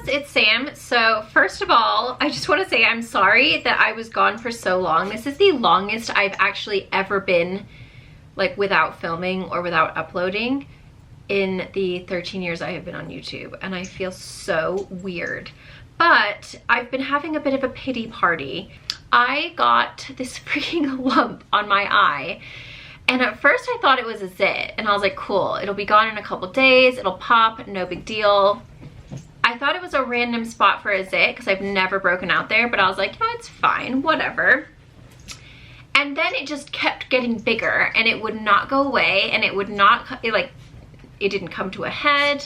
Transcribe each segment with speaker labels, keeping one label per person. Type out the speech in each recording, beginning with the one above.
Speaker 1: loves, it's Sam. So first of all, I just want to say I'm sorry that I was gone for so long. This is the longest I've actually ever been like without filming or without uploading in the 13 years I have been on YouTube, and I feel so weird. But I've been having a bit of a pity party. I got this freaking lump on my eye, and at first I thought it was a zit, and I was like, cool, it'll be gone in a couple days, it'll pop, no big deal. I thought it was a random spot for a zit because I've never broken out there, but I was like, no, it's fine, whatever. And then it just kept getting bigger, and it would not go away, and it would not, it didn't come to a head.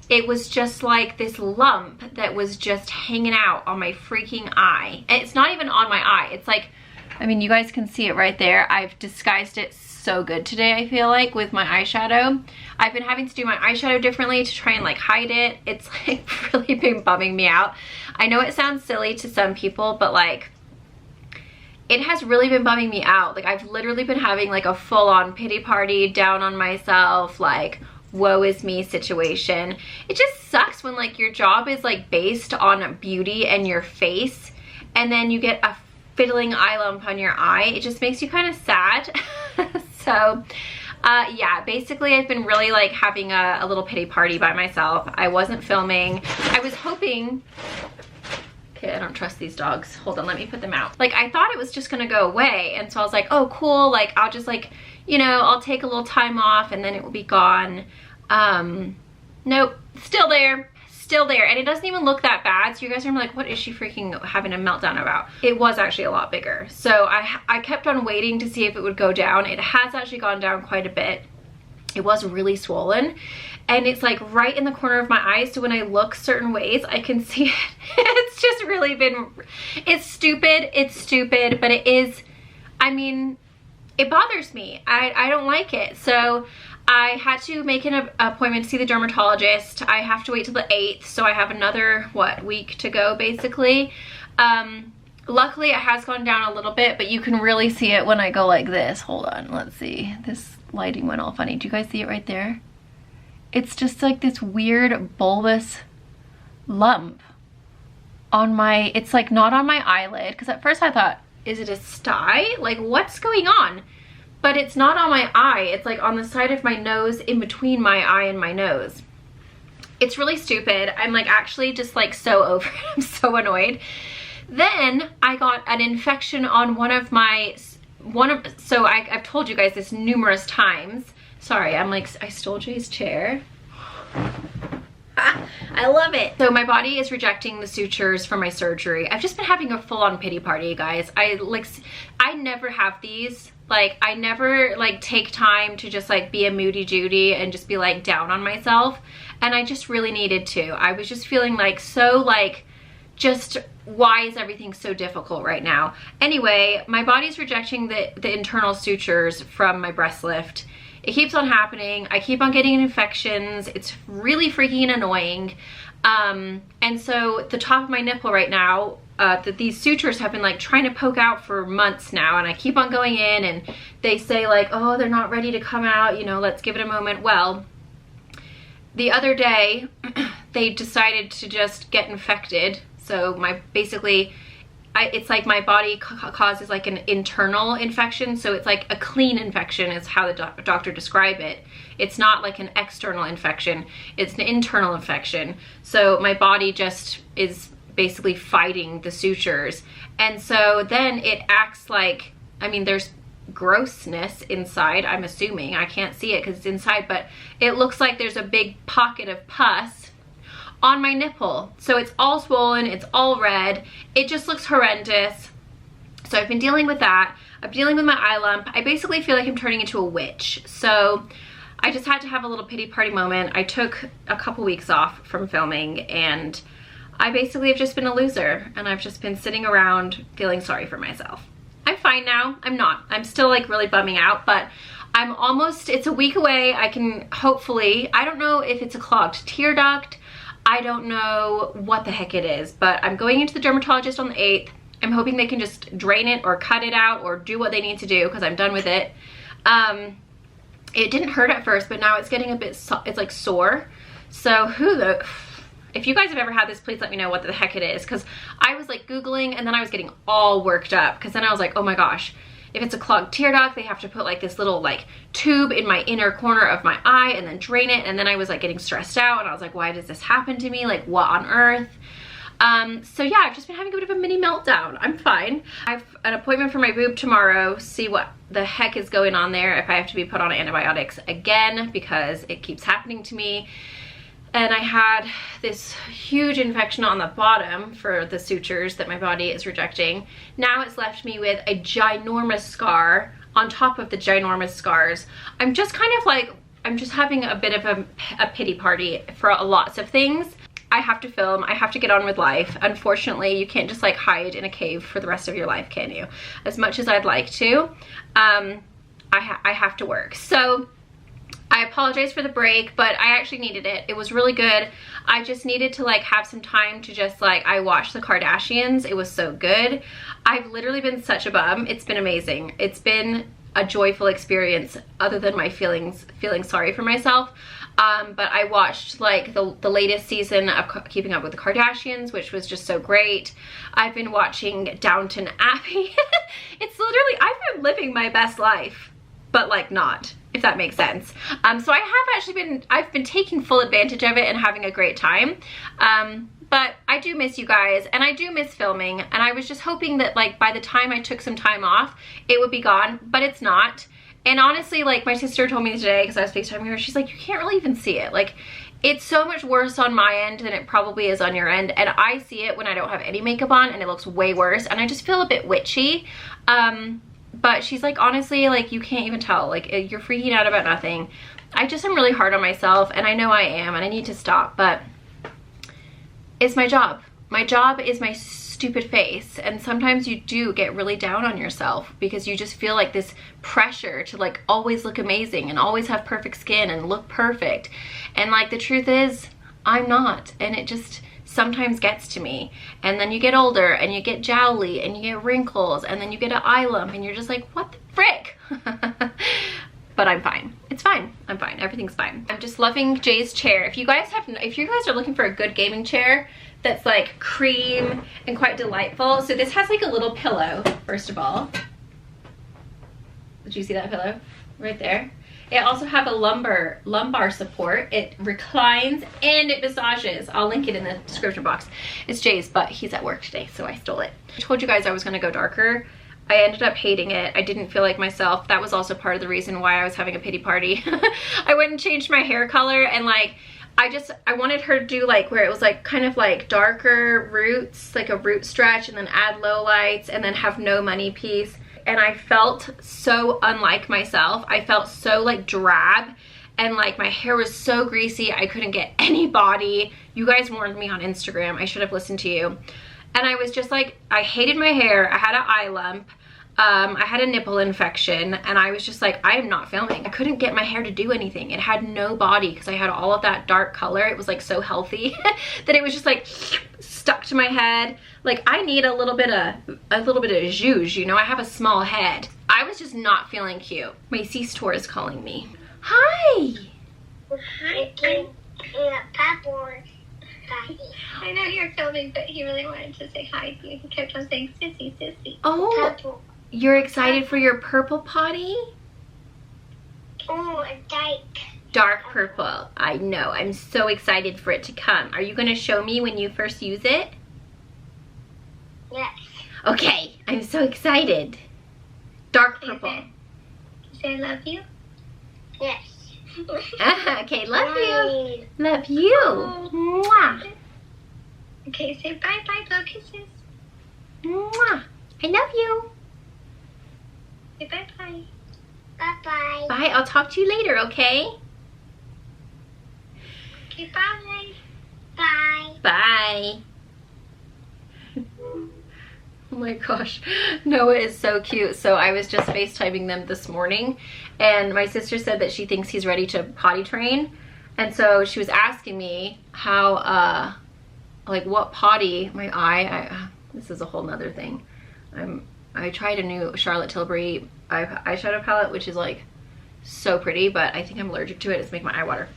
Speaker 1: It was just like this lump that was just hanging out on my freaking eye. And it's not even on my eye. It's like, I mean, you guys can see it right there. I've disguised it so good today, I feel like, with my eyeshadow. I've been having to do my eyeshadow differently to try and like hide it. It's like really been bumming me out. I know it sounds silly to some people, but like, it has really been bumming me out. Like, I've literally been having like a full-on pity party, down on myself, like, woe is me situation. It just sucks when like your job is like based on beauty and your face, and then you get a fiddling eye lump on your eye. It just makes you kind of sad. So yeah, basically I've been really like having a little pity party by myself. I wasn't filming. I was hoping, okay, I don't trust these dogs. Hold on, let me put them out. Like, I thought it was just gonna go away, and so I was like, oh cool, like I'll just like, you know, I'll take a little time off and then it will be gone. Nope, still there, and it doesn't even look that bad. So you guys are like, what is she freaking having a meltdown about? It was actually a lot bigger. So I kept on waiting to see if it would go down. It has actually gone down quite a bit. It was really swollen, and it's like right in the corner of my eye, so when I look certain ways I can see it. It's just really been, it's stupid, but it is, I mean, it bothers me. I don't like it. So I had to make an appointment to see the dermatologist. I have to wait till the 8th, so I have another, what, week to go basically. Luckily it has gone down a little bit, but you can really see it when I go like this. Hold on, let's see. This lighting went all funny. Do you guys see it right there? It's just like this weird bulbous lump on my, it's like not on my eyelid, because at first I thought, is it a sty? Like, what's going on? But it's not on my eye. It's like on the side of my nose, in between my eye and my nose. It's really stupid. I'm like actually just like so over it. I'm so annoyed. Then I got an infection on so I've told you guys this numerous times. Sorry, I'm like, I stole Jay's chair. I love it. So my body is rejecting the sutures from my surgery. I've just been having a full-on pity party, guys. I never have these. Like, I never like take time to just like be a moody Judy and just be like down on myself. And I just really needed to. I was just feeling like so like, just why is everything so difficult right now? Anyway, my body's rejecting the internal sutures from my breast lift. It keeps on happening. I keep on getting infections. It's really freaking annoying. And so the top of my nipple right now, these sutures have been like trying to poke out for months now, and I keep on going in and they say like, oh, they're not ready to come out, you know, let's give it a moment. Well, the other day they decided to just get infected. So it's like my body causes like an internal infection. So it's like a clean infection is how the doctor described it. It's not like an external infection, it's an internal infection. So my body just is basically fighting the sutures. And so then it acts like, I mean, there's grossness inside, I'm assuming. I can't see it because it's inside, but it looks like there's a big pocket of pus on my nipple. So it's all swollen, it's all red. It just looks horrendous. So I've been dealing with that. I'm dealing with my eye lump. I basically feel like I'm turning into a witch. So I just had to have a little pity party moment. I took a couple weeks off from filming, and I basically have just been a loser, and I've just been sitting around feeling sorry for myself. I'm fine now. I'm not. I'm still like really bumming out, but I'm almost, it's a week away. I can hopefully, I don't know if it's a clogged tear duct. I don't know what the heck it is, but I'm going into the dermatologist on the 8th. I'm hoping they can just drain it or cut it out or do what they need to do because I'm done with it. It didn't hurt at first, but now it's getting a bit, it's like sore. So If you guys have ever had this, please let me know what the heck it is, because I was like Googling and then I was getting all worked up, because then I was like, oh my gosh, if it's a clogged tear duct, they have to put like this little like tube in my inner corner of my eye and then drain it. And then I was like getting stressed out and I was like, why does this happen to me? Like, what on earth? So yeah, I've just been having a bit of a mini meltdown. I'm fine. I have an appointment for my boob tomorrow, see what the heck is going on there, if I have to be put on antibiotics again, because it keeps happening to me. And I had this huge infection on the bottom for the sutures that my body is rejecting. Now it's left me with a ginormous scar on top of the ginormous scars. I'm just kind of like, I'm just having a bit of a pity party for lots of things. I have to film, I have to get on with life. Unfortunately, you can't just like hide in a cave for the rest of your life, can you? As much as I'd like to, I have to work. So I apologize for the break, but I actually needed it. It was really good. I just needed to like have some time to just like, I watched the Kardashians. It was so good. I've literally been such a bum. It's been amazing. It's been a joyful experience, other than my feeling sorry for myself. But I watched like the latest season of Keeping Up with the Kardashians, which was just so great. I've been watching Downton Abbey. It's literally, I've been living my best life, but like not, if that makes sense. So I have actually I've been taking full advantage of it and having a great time. But I do miss you guys, and I do miss filming, and I was just hoping that like by the time I took some time off, it would be gone, but it's not. And honestly, like my sister told me today, because I was FaceTiming her, she's like, you can't really even see it. Like, it's so much worse on my end than it probably is on your end. And I see it when I don't have any makeup on, and it looks way worse. And I just feel a bit witchy. But she's like, honestly, like you can't even tell. Like you're freaking out about nothing. I just am really hard on myself, and I know I am, and I need to stop. But it's my job. My job is my stupid face, and sometimes you do get really down on yourself because you just feel like this pressure to like always look amazing and always have perfect skin and look perfect. And like the truth is, I'm not, and it just sometimes gets to me. And then you get older and you get jowly and you get wrinkles and then you get an eye lump and you're just like, what the frick? But I'm fine. It's fine. I'm fine. Everything's fine. I'm just loving Jay's chair. If you guys are looking for a good gaming chair that's like cream and quite delightful. So this has like a little pillow, first of all. Did you see that pillow? Right there. It also have a lumbar support. It reclines and it massages. I'll link it in the description box. It's Jay's, but he's at work today, so I stole it. I told you guys I was gonna go darker. I ended up hating it. I didn't feel like myself. That was also part of the reason why I was having a pity party. I went and changed my hair color, and like, I wanted her to do like where it was like kind of like darker roots, like a root stretch, and then add low lights and then have no money piece. And I felt so unlike myself. I felt so like drab, and like my hair was so greasy. I couldn't get any body. You guys warned me on Instagram. I should have listened to you. And I was just like, I hated my hair. I had an eye lump. I had a nipple infection, and I was just like, I am not filming. I couldn't get my hair to do anything. It had no body because I had all of that dark color. It was like so healthy that it was just like stuck to my head. Like I need a little bit of zhuzh, you know. I have a small head. I was just not feeling cute. My C-store is calling me. Hi.
Speaker 2: Hi. I know you're filming, but he really wanted to say hi to you. He kept on saying sissy, sissy.
Speaker 1: Oh.
Speaker 2: Purple.
Speaker 1: You're excited for your purple potty?
Speaker 2: Oh, dark.
Speaker 1: Dark purple. I know. I'm so excited for it to come. Are you going to show me when you first use it?
Speaker 2: Yes.
Speaker 1: Okay. I'm so excited. Dark purple.
Speaker 2: Say I love you? Yes.
Speaker 1: Okay. Love you. Love you.
Speaker 2: Oh.
Speaker 1: Mwah.
Speaker 2: Okay, say bye-bye, blow kisses.
Speaker 1: Mwah. I love you.
Speaker 2: Say bye-bye. Bye-bye.
Speaker 1: Bye. I'll talk to you later, okay?
Speaker 2: Okay, bye. Bye.
Speaker 1: Bye. Oh my gosh, Noah is so cute. So I was just FaceTiming them this morning, and my sister said that she thinks he's ready to potty train. And so she was asking me how, like what potty, my eye, this is a whole nother thing. I tried a new Charlotte Tilbury eyeshadow palette, which is like so pretty, but I think I'm allergic to it. It's making my eye water.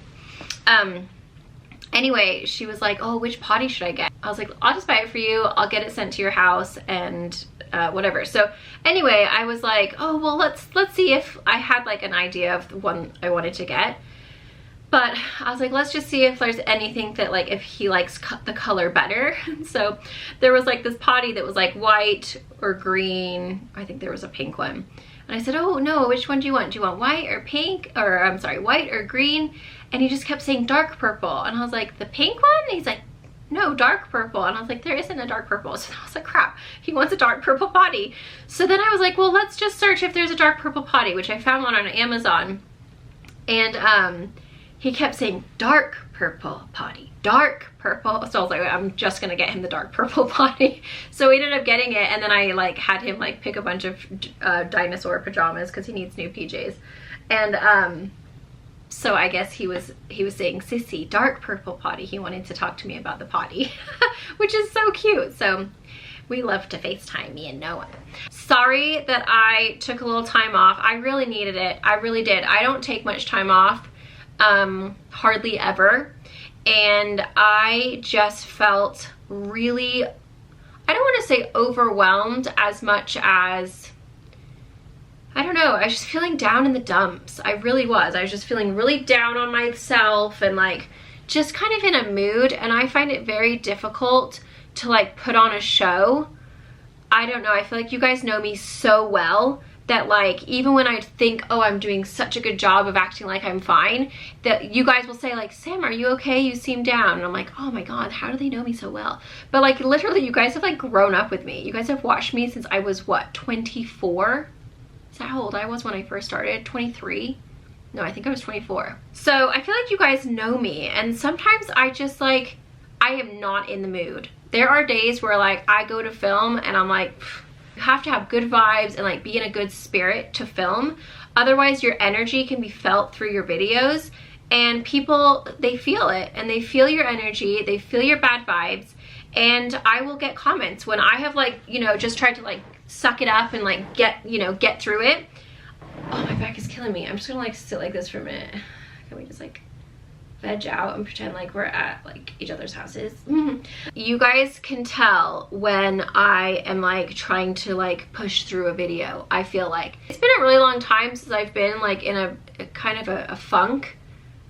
Speaker 1: Anyway, she was like, oh, which potty should I get? I was like, I'll just buy it for you. I'll get it sent to your house and whatever. So anyway, I was like, oh, well, let's see if I had like an idea of the one I wanted to get. But I was like, let's just see if there's anything that like, if he likes the color better. So there was like this potty that was like white or green. I think there was a pink one. And I said, oh no, which one do you want? Do you want white or pink? Or I'm sorry, white or green? And he just kept saying dark purple. And I was like, the pink one? And he's like, no, dark purple. And I was like, there isn't a dark purple. So I was like, crap, he wants a dark purple potty. So then I was like, well, let's just search if there's a dark purple potty, which I found one on Amazon. And he kept saying dark purple potty, dark purple. So I was like, I'm just gonna get him the dark purple potty. So we ended up getting it, and then I like had him like pick a bunch of dinosaur pajamas because he needs new PJs. And so I guess he was saying, sissy, dark purple potty. He wanted to talk to me about the potty, which is so cute. So we love to FaceTime, me and Noah. Sorry that I took a little time off. I really needed it. I really did. I don't take much time off, hardly ever. And I just felt really, I don't want to say overwhelmed as much as, I don't know, I was just feeling down in the dumps. I really was. I was just feeling really down on myself and like just kind of in a mood. And I find it very difficult to like put on a show. I don't know. I feel like you guys know me so well that like even when I think, oh, I'm doing such a good job of acting like I'm fine, that you guys will say like, Sam, are you okay? You seem down. And I'm like, oh my God, how do they know me so well? But like literally you guys have like grown up with me. You guys have watched me since I was what, 24? Is that how old I was when I first started? 23? No, I think I was 24. So I feel like you guys know me, and sometimes I just like, I am not in the mood. There are days where like I go to film and I'm like, you have to have good vibes and like be in a good spirit to film. Otherwise your energy can be felt through your videos, and people, they feel it, and they feel your energy, they feel your bad vibes. And I will get comments when I have like, you know, just tried to like suck it up and like get through it. Oh, my back is killing me. I'm just gonna like sit like this for a minute. Can we just like veg out and pretend like we're at like each other's houses? You guys can tell when I am like trying to like push through a video. I feel like it's been a really long time since I've been like in a kind of a funk.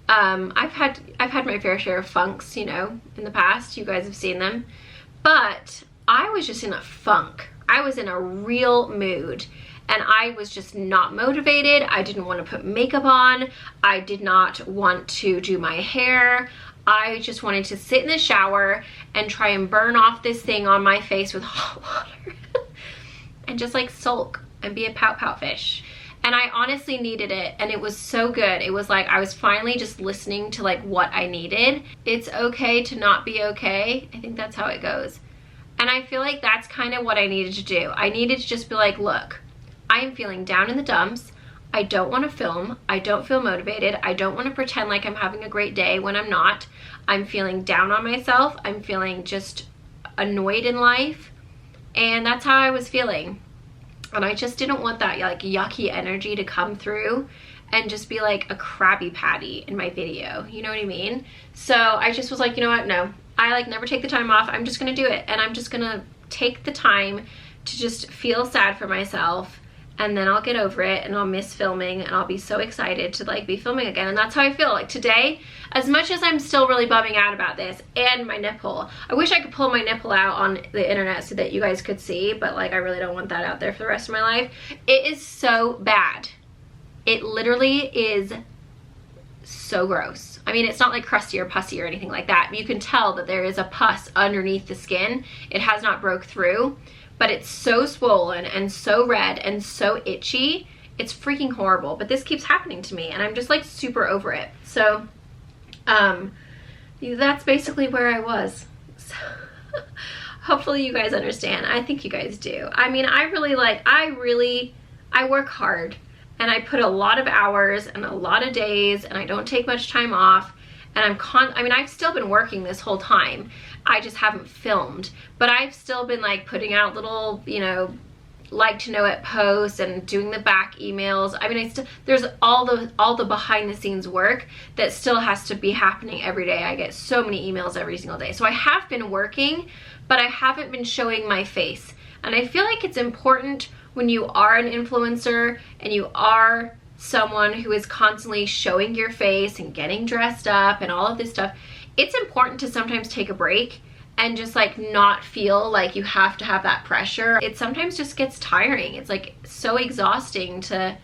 Speaker 1: I've had my fair share of funks, you know, in the past. You guys have seen them. But I was just in a funk. I was in a real mood, and I was just not motivated. I didn't want to put makeup on. I did not want to do my hair. I just wanted to sit in the shower and try and burn off this thing on my face with hot water and just like sulk and be a pout fish. And I honestly needed it, and it was so good. It was like I was finally just listening to like what I needed. It's okay to not be okay. I think that's how it goes. And I feel like that's kind of what I needed to do. I needed to just be like, look, I am feeling down in the dumps. I don't want to film. I don't feel motivated. I don't want to pretend like I'm having a great day when I'm not. I'm feeling down on myself. I'm feeling just annoyed in life. And that's how I was feeling. And I just didn't want that like yucky energy to come through and just be like a Krabby Patty in my video. You know what I mean? So I just was like, you know what? No, I like never take the time off. I'm just gonna do it. And I'm just gonna take the time to just feel sad for myself, and then I'll get over it, and I'll miss filming, and I'll be so excited to like be filming again. And that's how I feel. Like today, as much as I'm still really bumming out about this and my nipple, I wish I could pull my nipple out on the internet so that you guys could see, but like I really don't want that out there for the rest of my life. It is so bad. It literally is so gross. I mean, it's not like crusty or pussy or anything like that. You can tell that there is a pus underneath the skin. It has not broke through, but it's so swollen and so red and so itchy. It's freaking horrible, but this keeps happening to me, and I'm just like super over it. So that's basically where I was. So hopefully you guys understand. I think you guys do. I mean, I work hard, and I put a lot of hours and a lot of days, and I don't take much time off, and I've still been working this whole time. I just haven't filmed, but I've still been like putting out little, you know, like to know it posts and doing the back emails. I mean, there's all the behind the scenes work that still has to be happening every day. I get so many emails every single day. So I have been working, but I haven't been showing my face. And I feel like it's important when you are an influencer and you are someone who is constantly showing your face and getting dressed up and all of this stuff, it's important to sometimes take a break and just like not feel like you have to have that pressure. It sometimes just gets tiring. It's like so exhausting to,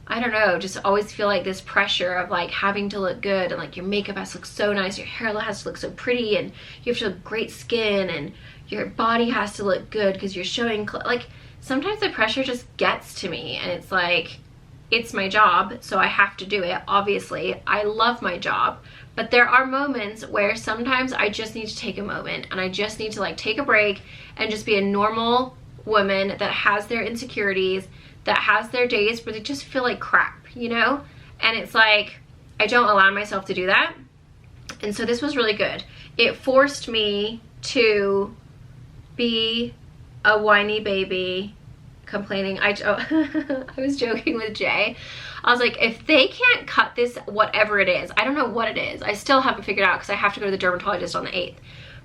Speaker 1: I don't know, just always feel like this pressure of like having to look good, and like your makeup has to look so nice, your hair has to look so pretty, and you have to have great skin, and your body has to look good because you're showing, like sometimes the pressure just gets to me, and it's like, it's my job, so I have to do it. Obviously, I love my job, but there are moments where sometimes I just need to take a moment, and I just need to like take a break and just be a normal woman that has their insecurities, that has their days where they just feel like crap, you know? And it's like, I don't allow myself to do that. And so this was really good. It forced me to be a whiny baby complaining. I was joking with Jay. I was like, if they can't cut this, whatever it is, I don't know what it is. I still haven't figured out because I have to go to the dermatologist on the 8th.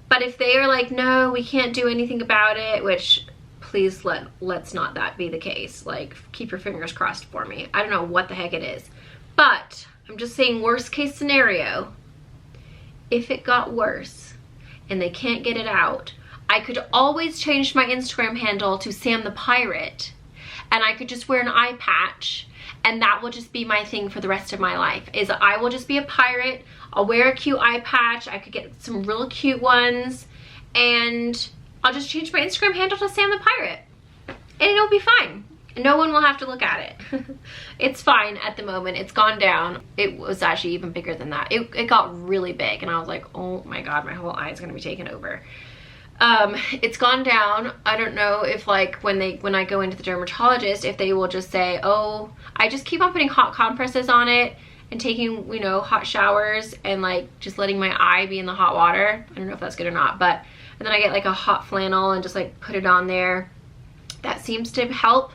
Speaker 1: But if they are like, no, we can't do anything about it, which please let's not that be the case. Like, keep your fingers crossed for me. I don't know what the heck it is. But I'm just saying, worst case scenario, if it got worse and they can't get it out, I could always change my Instagram handle to Sam the Pirate, and I could just wear an eye patch, and that will just be my thing for the rest of my life, is I will just be a pirate. I'll wear a cute eye patch. I could get some real cute ones, and I'll just change my Instagram handle to Sam the Pirate, and it'll be fine. No one will have to look at it. It's fine at the moment. It's gone down. It was actually even bigger than that. It got really big, and I was like, oh my God, my whole eye is gonna be taken over. It's gone down. I don't know if like when I go into the dermatologist, if they will just say, oh, I just keep on putting hot compresses on it and taking, you know, hot showers and like just letting my eye be in the hot water. I don't know if that's good or not, but, and then I get like a hot flannel and just like put it on there. That seems to help,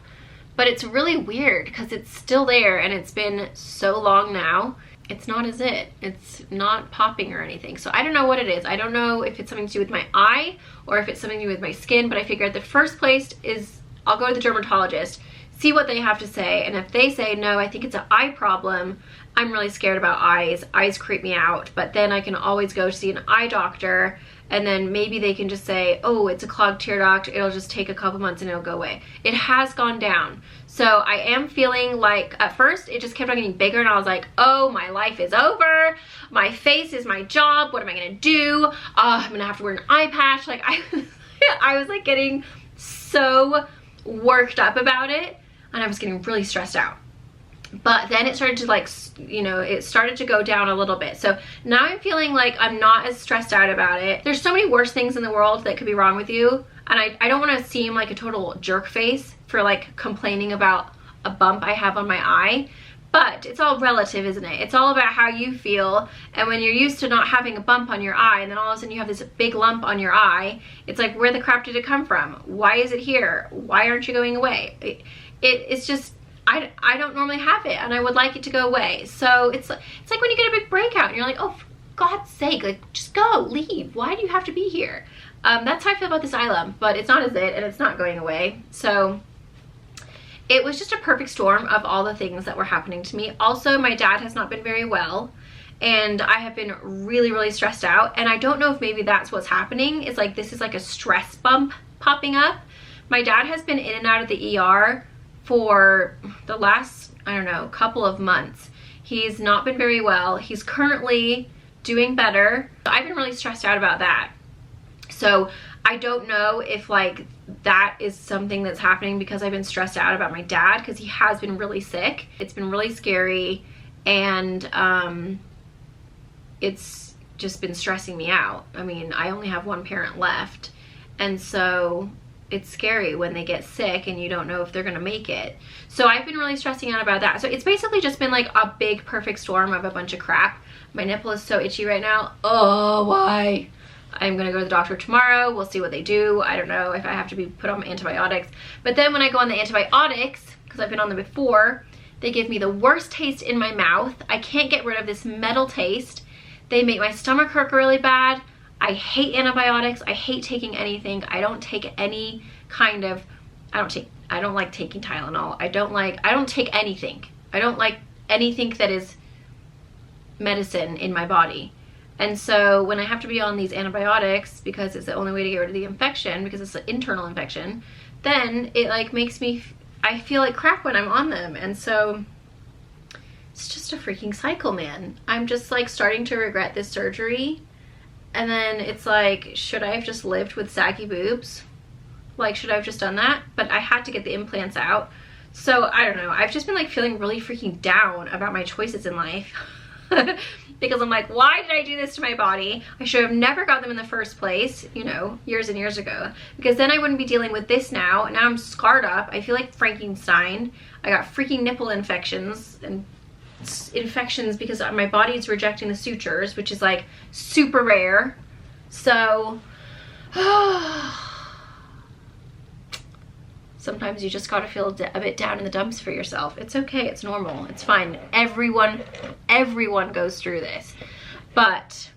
Speaker 1: but it's really weird because it's still there and it's been so long now. It's not as it. It's not popping or anything. So I don't know what it is. I don't know if it's something to do with my eye or if it's something to do with my skin, but I figured the first place is I'll go to the dermatologist, see what they have to say, and if they say, no, I think it's an eye problem, I'm really scared about eyes. Eyes creep me out, but then I can always go see an eye doctor, and then maybe they can just say, oh, it's a clogged tear duct, it'll just take a couple months and it'll go away. It has gone down. So I am feeling like, at first it just kept on getting bigger, and I was like, oh, my life is over. My face is my job. What am I gonna do? I'm gonna have to wear an eye patch. Like I was like getting so worked up about it, and I was getting really stressed out. But then it started to like, you know, it started to go down a little bit. So now I'm feeling like I'm not as stressed out about it. There's so many worse things in the world that could be wrong with you. And I don't want to seem like a total jerk face for like complaining about a bump I have on my eye. But it's all relative, isn't it? It's all about how you feel. And when you're used to not having a bump on your eye, and then all of a sudden you have this big lump on your eye, it's like, where the crap did it come from? Why is it here? Why aren't you going away? It's just, I don't normally have it, and I would like it to go away. So it's like when you get a big breakout and you're like, oh, for God's sake, like, just go, leave. Why do you have to be here? That's how I feel about this eye lump, but it's not as it, and it's not going away. So it was just a perfect storm of all the things that were happening to me. Also, my dad has not been very well, and I have been really, really stressed out, and I don't know if maybe that's what's happening. It's like, this is like a stress bump popping up. My dad has been in and out of the ER for the last, I don't know, couple of months. He's not been very well. He's currently doing better. I've been really stressed out about that. So I don't know if like that is something that's happening because I've been stressed out about my dad, because he has been really sick. It's been really scary, and it's just been stressing me out. I mean, I only have one parent left, and so it's scary when they get sick and you don't know if they're gonna make it. So I've been really stressing out about that. So it's basically just been like a big perfect storm of a bunch of crap. My nipple is so itchy right now. Oh, why? I'm gonna go to the doctor tomorrow. We'll see what they do. I don't know if I have to be put on antibiotics. But then when I go on the antibiotics, because I've been on them before, they give me the worst taste in my mouth. I can't get rid of this metal taste. They make my stomach hurt really bad. I hate antibiotics. I hate taking anything. I don't take any kind of, I don't like taking Tylenol. I don't take anything. I don't like anything that is medicine in my body. And so when I have to be on these antibiotics, because it's the only way to get rid of the infection, because it's an internal infection, then it like makes me, I feel like crap when I'm on them. And so it's just a freaking cycle, man. I'm just like starting to regret this surgery. And then it's like, should I have just lived with saggy boobs? Like, should I have just done that? But I had to get the implants out. So I don't know. I've just been like feeling really freaking down about my choices in life. Because I'm like, why did I do this to my body? I should have never got them in the first place, you know, years and years ago. Because then I wouldn't be dealing with this now. Now I'm scarred up. I feel like Frankenstein. I got freaking nipple infections and infections because my body's rejecting the sutures, which is like super rare. So sometimes you just gotta feel a bit down in the dumps for yourself. It's okay, it's normal, it's fine. Everyone goes through this. But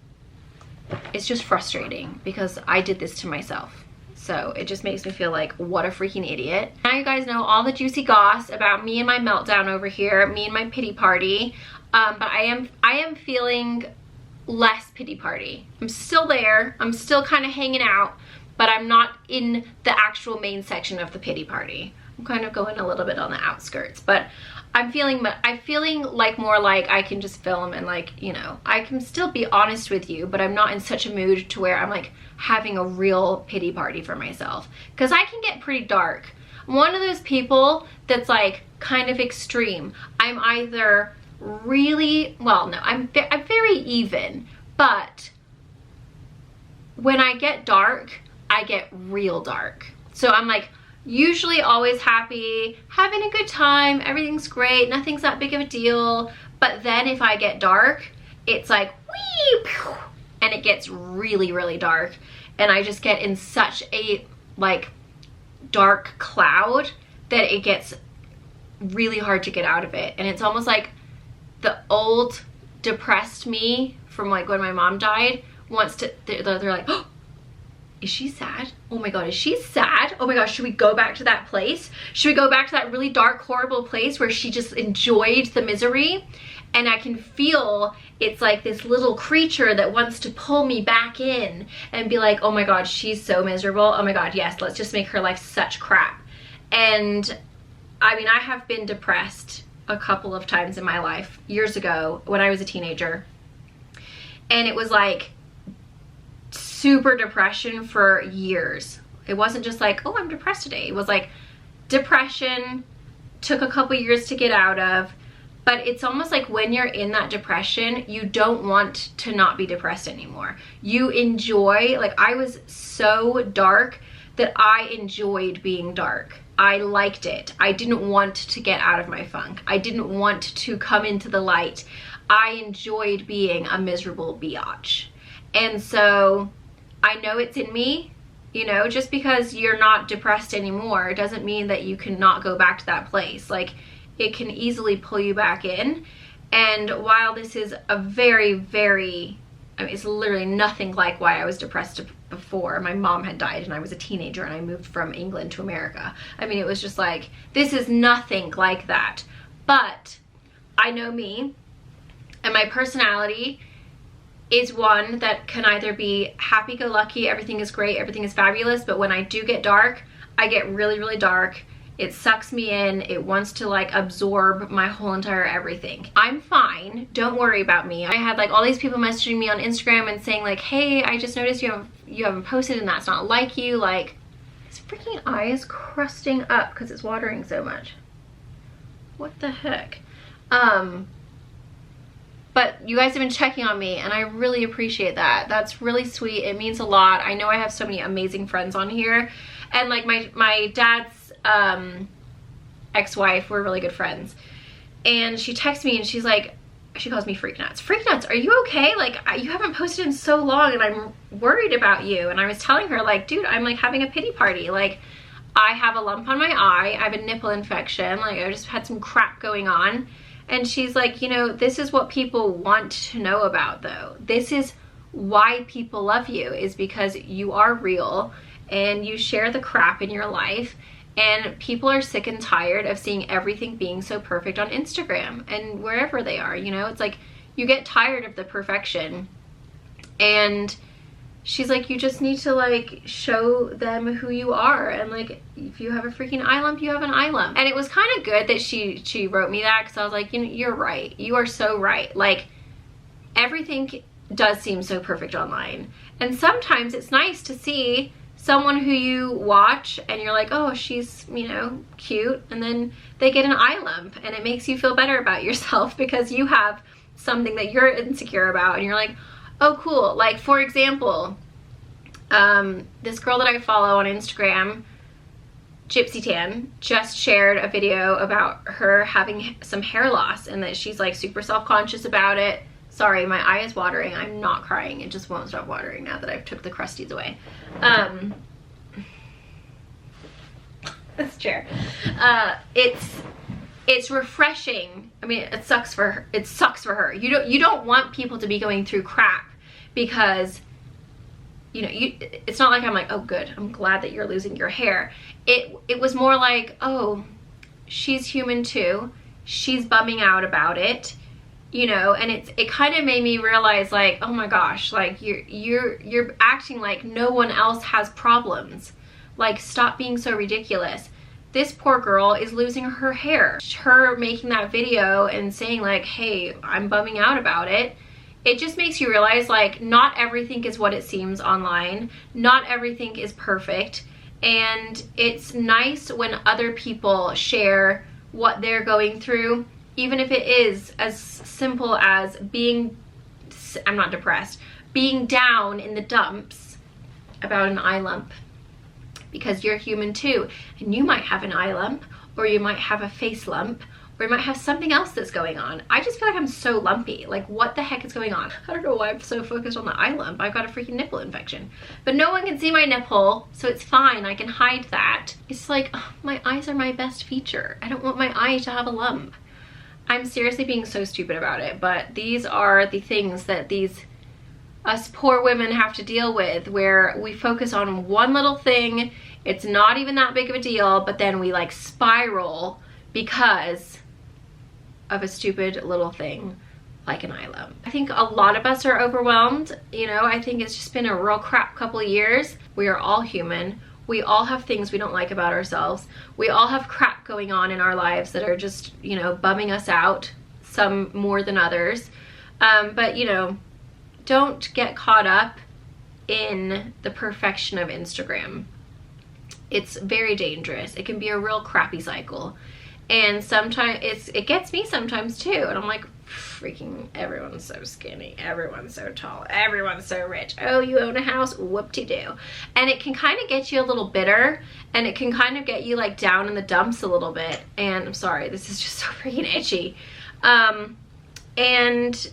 Speaker 1: it's just frustrating because I did this to myself. So it just makes me feel like, what a freaking idiot. Now you guys know all the juicy goss about me and my meltdown over here, me and my pity party. But I am feeling less pity party. I'm still there, I'm still kind of hanging out, but I'm not in the actual main section of the pity party. I'm kind of going a little bit on the outskirts, but I'm feeling like more like I can just film and like, you know, I can still be honest with you, but I'm not in such a mood to where I'm like having a real pity party for myself. Because I can get pretty dark. I'm one of those people that's like kind of extreme. I'm either really, well, no, I'm very even, but when I get dark, I get real dark. So I'm like usually always happy, having a good time, everything's great, nothing's that big of a deal. But then if I get dark, it's like wee, pew, and it gets really, really dark. And I just get in such a like dark cloud that it gets really hard to get out of it. And it's almost like the old depressed me from like when my mom died wants to, they're like, oh, is she sad? Oh my God, is she sad? Oh my gosh, should we go back to that place? Should we go back to that really dark, horrible place where she just enjoyed the misery? And I can feel it's like this little creature that wants to pull me back in and be like, oh my God, she's so miserable. Oh my God, yes, let's just make her life such crap. And I mean, I have been depressed a couple of times in my life years ago when I was a teenager. And it was like super depression for years. It wasn't just like, oh, I'm depressed today. It was like depression, took a couple years to get out of. But it's almost like when you're in that depression, you don't want to not be depressed anymore. You enjoy, like I was so dark that I enjoyed being dark. I liked it. I didn't want to get out of my funk. I didn't want to come into the light. I enjoyed being a miserable biatch. And so I know it's in me, you know, just because you're not depressed anymore doesn't mean that you cannot go back to that place. Like it can easily pull you back in. And while this is a very, very, I mean, it's literally nothing like why I was depressed before. My mom had died and I was a teenager and I moved from England to America. I mean, it was just like, this is nothing like that. But I know me and my personality is one that can either be happy-go-lucky, everything is great, everything is fabulous, but when I do get dark, I get really, really dark. It sucks me in. It wants to like absorb my whole entire everything. I'm fine. Don't worry about me. I had like all these people messaging me on Instagram and saying like, hey, I just noticed you haven't posted and that's not like you. Like, this freaking eye is crusting up because it's watering so much. What the heck? But you guys have been checking on me and I really appreciate that. That's really sweet. It means a lot. I know I have so many amazing friends on here. And like my dad's ex-wife, we're really good friends. And she texted me and she's like, she calls me Freak Nuts. Freak Nuts, are you okay? Like, you haven't posted in so long and I'm worried about you. And I was telling her, like, dude, I'm like having a pity party. Like, I have a lump on my eye. I have a nipple infection. Like, I just had some crap going on. And she's like, you know, this is what people want to know about, though. This is why people love you, is because you are real and you share the crap in your life. And people are sick and tired of seeing everything being so perfect on Instagram and wherever they are, you know? It's like, you get tired of the perfection. And she's like, you just need to, like, show them who you are. And, like, if you have a freaking eye lump, you have an eye lump. And it was kind of good that she wrote me that, because I was like, you know, you're right. You are so right. Like, everything does seem so perfect online. And sometimes it's nice to see someone who you watch and you're like, oh, she's, you know, cute, and then they get an eye lump and it makes you feel better about yourself because you have something that you're insecure about, and you're like, oh, cool. Like, for example, this girl that I follow on Instagram, Gypsy Tan, just shared a video about her having some hair loss and that she's like super self-conscious about it. Sorry, my eye is watering. I'm not crying. It just won't stop watering now that I've took the crusties away. This chair. It's refreshing. I mean, it sucks for her. It sucks for her. You don't want people to be going through crap, because, you know, it's not like I'm like, oh, good, I'm glad that you're losing your hair. It was more like, oh, she's human too. She's bumming out about it. You know, and it kind of made me realize, like, oh my gosh, like, you're acting like no one else has problems. Like, stop being so ridiculous. This poor girl is losing her hair. Her making that video and saying, like, hey, I'm bumming out about it, it just makes you realize, like, not everything is what it seems online. Not everything is perfect. And it's nice when other people share what they're going through, even if it is as simple as being, I'm not depressed, being down in the dumps about an eye lump, because you're human too. And you might have an eye lump, or you might have a face lump, or you might have something else that's going on. I just feel like I'm so lumpy. Like, what the heck is going on? I don't know why I'm so focused on the eye lump. I've got a freaking nipple infection. But no one can see my nipple, so it's fine. I can hide that. It's like, oh, my eyes are my best feature. I don't want my eye to have a lump. I'm seriously being so stupid about it, but these are the things that us poor women have to deal with, where we focus on one little thing, it's not even that big of a deal, but then we like spiral because of a stupid little thing like an eye lump. I think a lot of us are overwhelmed. You know, I think it's just been a real crap couple of years. We are all human. We all have things we don't like about ourselves. We all have crap going on in our lives that are just, you know, bumming us out, some more than others. But, you know, don't get caught up in the perfection of Instagram. It's very dangerous. It can be a real crappy cycle. And sometimes it gets me sometimes too. And I'm like, freaking everyone's so skinny, everyone's so tall, everyone's so rich. Oh, you own a house? Whoop-de-doo. And it can kind of get you a little bitter, and it can kind of get you like down in the dumps a little bit. And I'm sorry, this is just so freaking itchy. And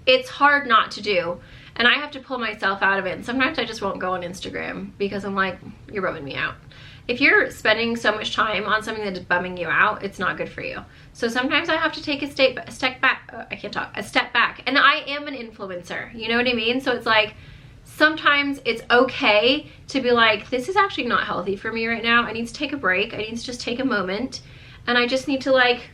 Speaker 1: it's hard not to do. And I have to pull myself out of it. And sometimes I just won't go on Instagram because I'm like, you're rubbing me out. If you're spending so much time on something that is bumming you out, it's not good for you. So sometimes I have to take a step back. And I am an influencer, you know what I mean? So it's like, sometimes it's okay to be like, this is actually not healthy for me right now. I need to take a break. I need to just take a moment. And I just need to like,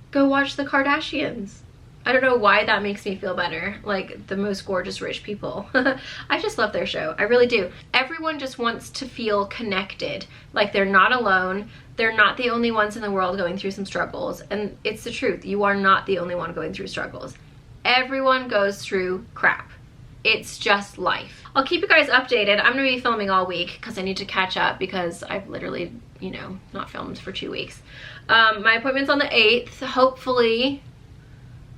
Speaker 1: go watch the Kardashians. I don't know why that makes me feel better, like the most gorgeous rich people. I just love their show, I really do. Everyone just wants to feel connected, like they're not alone, they're not the only ones in the world going through some struggles, and it's the truth, you are not the only one going through struggles. Everyone goes through crap. It's just life. I'll keep you guys updated. I'm gonna be filming all week because I need to catch up because I've literally, you know, not filmed for 2 weeks. My appointment's on the 8th, hopefully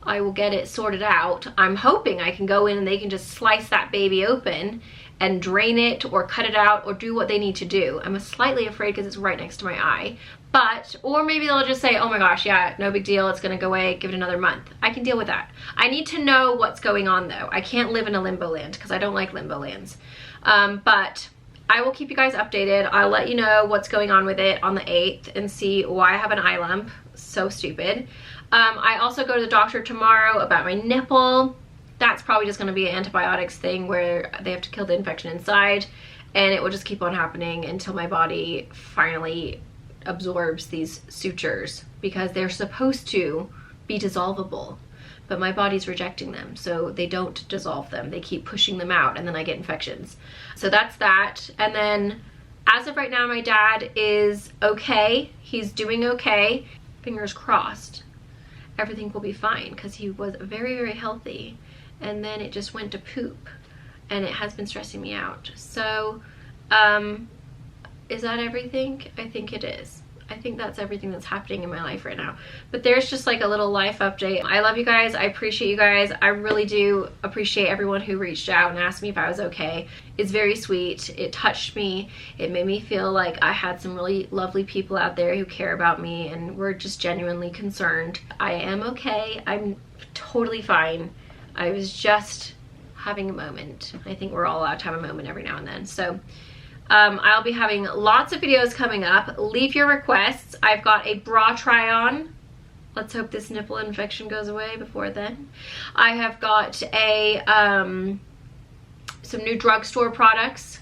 Speaker 1: I will get it sorted out. I'm hoping I can go in and they can just slice that baby open and drain it or cut it out or do what they need to do. I'm slightly afraid because it's right next to my eye, But, or maybe they'll just say, oh my gosh, yeah, no big deal, it's gonna go away, give it another month. I can deal with that. I need to know what's going on though. I can't live in a limbo land because I don't like limbo lands. But I will keep you guys updated. I'll let you know what's going on with it on the 8th and see why I have an eye lump. So stupid. I also go to the doctor tomorrow about my nipple. That's probably just gonna be an antibiotics thing where they have to kill the infection inside, and it will just keep on happening until my body finally absorbs these sutures, because they're supposed to be dissolvable, but my body's rejecting them, so they don't dissolve them. They keep pushing them out, and then I get infections. So that's that. And then as of right now, my dad is okay. He's doing okay. Fingers crossed everything will be fine, because he was very, very healthy, and then it just went to poop, and it has been stressing me out. So is that everything? I think it is. I think that's everything that's happening in my life right now. But there's just like a little life update. I love you guys. I appreciate you guys. I really do appreciate everyone who reached out and asked me if I was okay. It's very sweet. It touched me. It made me feel like I had some really lovely people out there who care about me and were just genuinely concerned. I am okay. I'm totally fine. I was just having a moment. I think we're all allowed to have a moment every now and then. So I'll be having lots of videos coming up. Leave your requests. I've got a bra try on. Let's hope this nipple infection goes away before then. I have got a some new drugstore products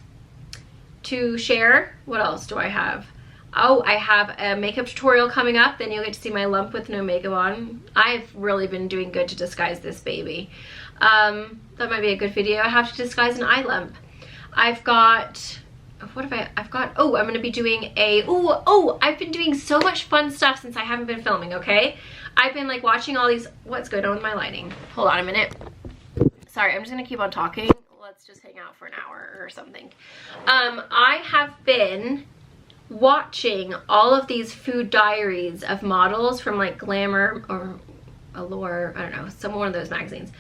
Speaker 1: to share. What else do I have? Oh, I have a makeup tutorial coming up. Then you'll get to see my lump with no makeup on. I've really been doing good to disguise this baby. That might be a good video. I have to disguise an eye lump. I've got, what have I've got, oh, I'm gonna be doing a, I've been doing so much fun stuff since I haven't been filming, okay? I've been like watching all these, what's going on with my lighting? Hold on a minute. Sorry, I'm just gonna keep on talking. Let's just hang out for an hour or something. I have been watching all of these food diaries of models from like Glamour or Allure, I don't know, some one of those magazines.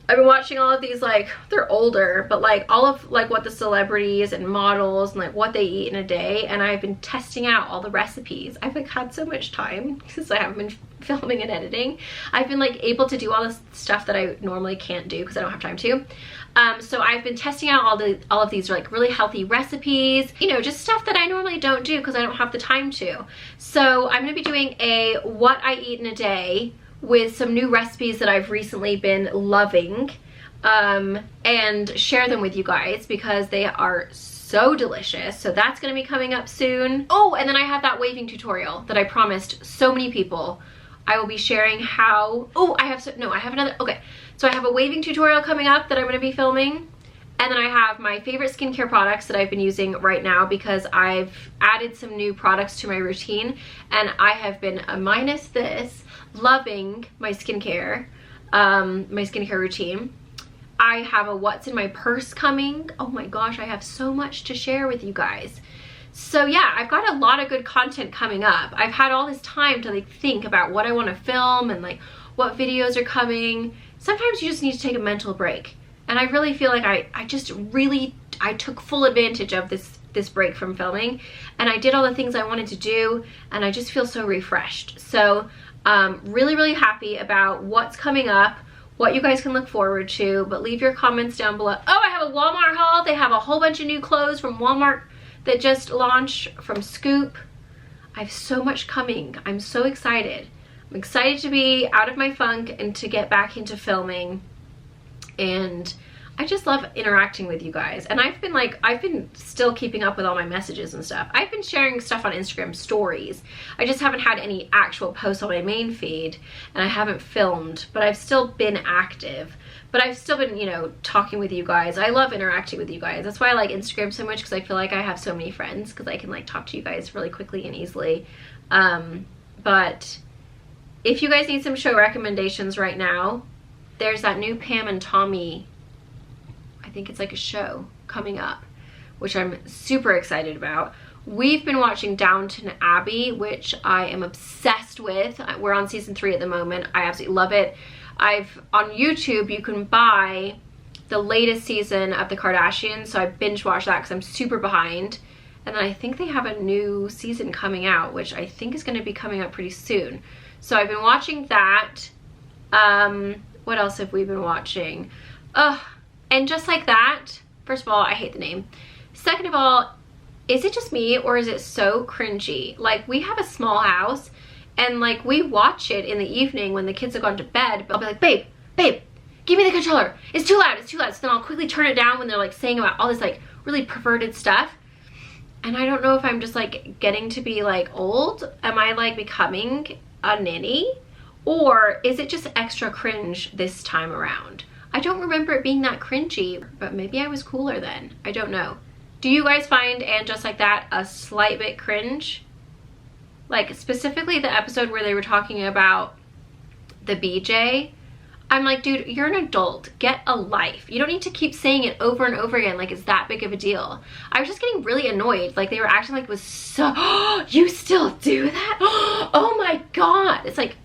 Speaker 1: I've been watching all of these, like, they're older, but like all of like what the celebrities and models and like what they eat in a day, and I've been testing out all the recipes. I've like had so much time since I haven't been filming and editing. I've been like able to do all this stuff that I normally can't do because I don't have time to. So I've been testing out all of these like really healthy recipes, you know, just stuff that I normally don't do because I don't have the time to. So I'm gonna be doing a what I eat in a day with some new recipes that I've recently been loving, and share them with you guys because they are so delicious. So that's gonna be coming up soon. Oh, and then I have that waving tutorial that I promised so many people. I will be sharing how, I have another, okay. So I have a waving tutorial coming up that I'm gonna be filming. And then I have my favorite skincare products that I've been using right now because I've added some new products to my routine, and I have been, minus this, loving my skincare routine. I have a what's in my purse coming. Oh my gosh, I have so much to share with you guys. So yeah, I've got a lot of good content coming up. I've had all this time to like think about what I want to film and like what videos are coming. Sometimes you just need to take a mental break. And I really feel like I took full advantage of this break from filming, and I did all the things I wanted to do, and I just feel so refreshed. So really, really happy about what's coming up, what you guys can look forward to, but leave your comments down below. Oh, I have a Walmart haul. They have a whole bunch of new clothes from Walmart that just launched from Scoop. I have so much coming. I'm so excited. I'm excited to be out of my funk and to get back into filming. And I just love interacting with you guys. And I've been still keeping up with all my messages and stuff. I've been sharing stuff on Instagram stories. I just haven't had any actual posts on my main feed, and I haven't filmed, but I've still been active. But I've still been, you know, talking with you guys. I love interacting with you guys. That's why I like Instagram so much, because I feel like I have so many friends, because I can like talk to you guys really quickly and easily. But if you guys need some show recommendations right now, there's that new Pam and Tommy, I think it's like a show coming up, which I'm super excited about. We've been watching Downton Abbey, which I am obsessed with. We're on season 3 at the moment. I absolutely love it. On YouTube, you can buy the latest season of the Kardashians, so I binge watched that because I'm super behind. And then I think they have a new season coming out, which I think is going to be coming up pretty soon. So I've been watching that. What else have we been watching? And Just Like That. First of all, I hate the name. Second of all, is it just me or is it so cringy? Like, we have a small house and like we watch it in the evening when the kids have gone to bed, but I'll be like, babe, give me the controller. It's too loud. So then I'll quickly turn it down when they're like saying about all this like really perverted stuff. And I don't know if I'm just like getting to be like old. Am I like becoming a ninny? Or is it just extra cringe this time around? I don't remember it being that cringy, but maybe I was cooler then. I don't know. Do you guys find And Just Like That a slight bit cringe? Like specifically the episode where they were talking about the BJ. I'm like, dude, you're an adult. Get a life. You don't need to keep saying it over and over again like it's that big of a deal. I was just getting really annoyed. Like they were acting like it was so, oh, you still do that? Oh my God. It's like,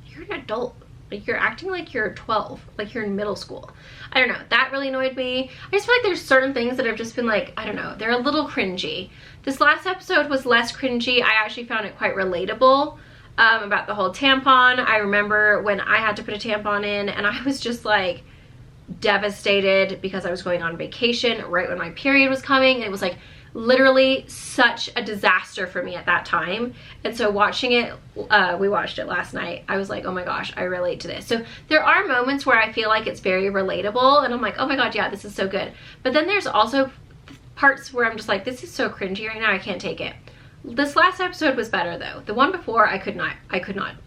Speaker 1: you're an adult. Like you're acting like you're 12, like you're in middle school. I don't know, that really annoyed me. I just feel like there's certain things that have just been like, I don't know, they're a little cringy. This last episode was less cringy. I actually found it quite relatable about the whole tampon. I remember when I had to put a tampon in and I was just like devastated because I was going on vacation right when my period was coming. And it was like literally such a disaster for me at that time. And so watching it, we watched it last night, I was like, oh my gosh, I relate to this. So there are moments where I feel like it's very relatable and I'm like, oh my God, yeah, this is so good. But then there's also parts where I'm just like, this is so cringy right now, I can't take it. This last episode was better though. The one before, I could not.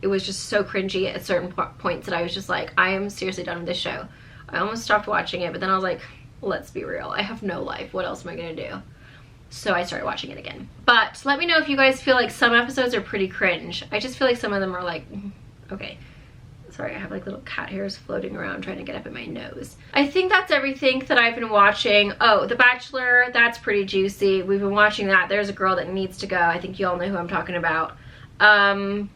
Speaker 1: It was just so cringy at certain points that I was just like, I am seriously done with this show. I almost stopped watching it, but then I was like, let's be real, I have no life. What else am I gonna do? So I started watching it again. But let me know if you guys feel like some episodes are pretty cringe. I just feel like some of them are like, okay. Sorry, I have like little cat hairs floating around trying to get up in my nose. I think that's everything that I've been watching. Oh, The Bachelor, that's pretty juicy. We've been watching that. There's a girl that needs to go. I think you all know who I'm talking about. Yeah,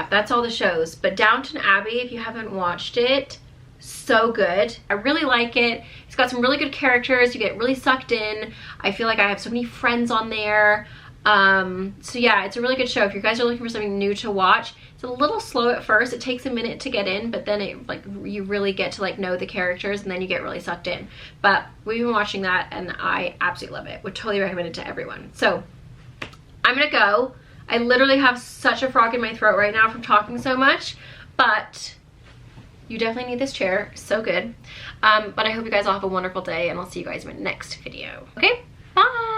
Speaker 1: that's all the shows. But Downton Abbey, if you haven't watched it, so good. I really like it. It's got some really good characters. You get really sucked in. I feel like I have so many friends on there. So yeah, it's a really good show. If you guys are looking for something new to watch, it's a little slow at first. It takes a minute to get in, but then it like you really get to like know the characters and then you get really sucked in. But we've been watching that and I absolutely love it. Would totally recommend it to everyone. So I'm gonna go. I literally have such a frog in my throat right now from talking so much, but you definitely need this chair. So good. But I hope you guys all have a wonderful day and I'll see you guys in my next video. Okay, bye.